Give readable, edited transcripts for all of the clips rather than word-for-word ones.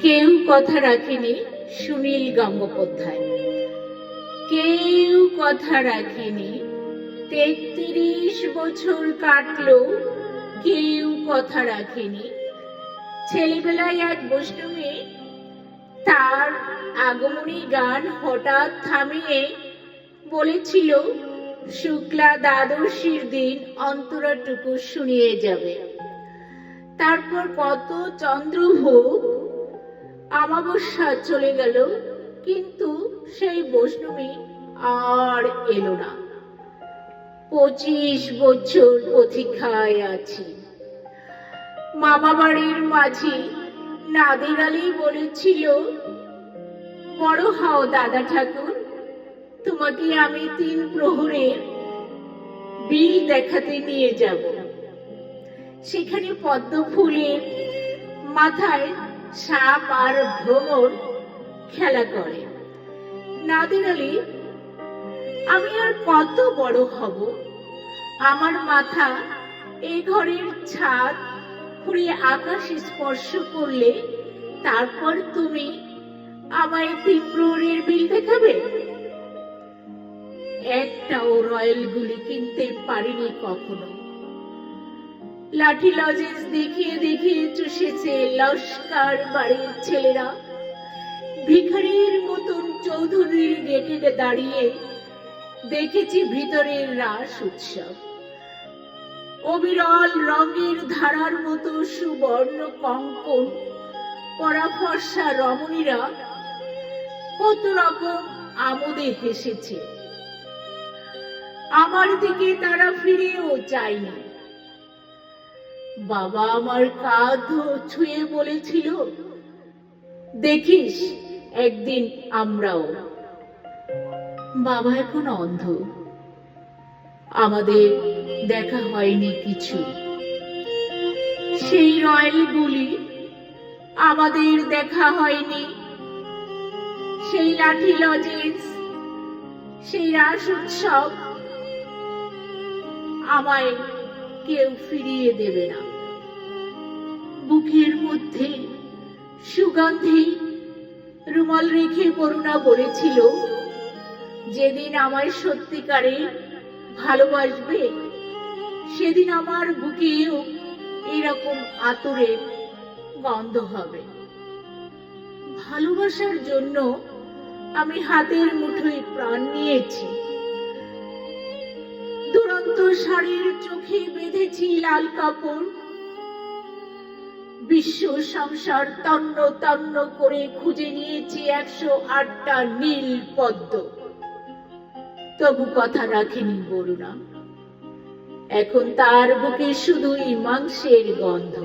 কেউ কথা রাখেনি সুনীল গঙ্গোপাধ্যায়। কেউ কথা রাখেনি, ৩৩ বছর কাটলো, কেউ কথা রাখেনি। ছেলেবেলায় এক বৈষ্ণবী তার আগমনী গান হঠাৎ থামিয়ে বলেছিল, শুক্লা দ্বাদশীর দিন অন্তরাটুকু শুনিয়ে যাবে। তারপর কত চন্দ্রভোগ অমাবস্যা চলে গেল, কিন্তু সেই বৈষ্ণবী আর এলো না। 25 বছর প্রতীক্ষায় আছি। মামা বাড়ির মাঝি নাদির আলী বলেছিল, বড় হও দাদা ঠাকুর, তোমাকে আমি 3 প্রহরের বিল দেখাতে নিয়ে যাব। সেখানে পদ্ম ফুলের মাথায় সাপ আর ভ্রমর খেলা করে। নাদির আলী, আমি আর কত বড় হব, আমার মাথা এই ঘরের ছাদ ফুরিয়ে আকাশ স্পর্শ করলে তারপর তুমি আমায় 3 প্রহরের বিল দেখাবে? একটাও রয়্যাল গুলি কিনতে পারিনি কখনো। লাঠি লজেন্স দেখিয়ে দেখিয়ে চুষেছে লস্কর বাড়ির ছেলেরা। ভিখারির মতন চৌধুরীর গেটে দাঁড়িয়ে দেখেছি ভিতরের রাস উৎসব। অবিরল রঙের ধারার মতো সুবর্ণ কঙ্কন পরা ফর্সা রমণীরা কত রকম আমোদে হেসেছে। আমার দিকে তারা ফিরেও চায়নি। বাবা আমার কাঁধ ছুঁয়ে বলেছিল, দেখিস একদিন আমরাও। বাবা এখন অন্ধ, আমাদের দেখা হয়নি কিছু। সেই রয়্যাল গুলি আমাদের দেখা হয়নি, সেই লাঠি লজেন্স, সেই রাস উৎসব আমায় কেউ ফিরিয়ে দেবে না। বুকের মধ্যে সুগন্ধি রুমাল রেখে করুণা বলেছিল, যেদিন আমায় সত্যিকারে ভালোবাসবে সেদিন আমার বুকেও এরকম আতরের গন্ধ হবে। ভালোবাসার জন্য আমি হাতের মুঠোয় প্রাণ নিয়েছি। দুরন্ত শাড়ির চোখে বেঁধেছি লাল কাপড়। বিশ্ব সংসার তন্ন তন্ন করে খুঁজে নিয়েছি 108টা নীল পদ্ম, তবু কথা রাখেনি বরুণা। এখন তার বুকে শুধুই মাংসের গন্ধ।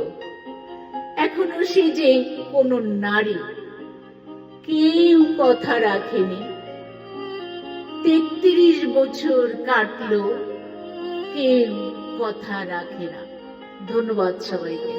এখনো সে যে কোন নারী। কেউ কথা রাখেনি, 33 বছর কাটলো, কেউ কথা রাখে না। ধন্যবাদ সবাইকে।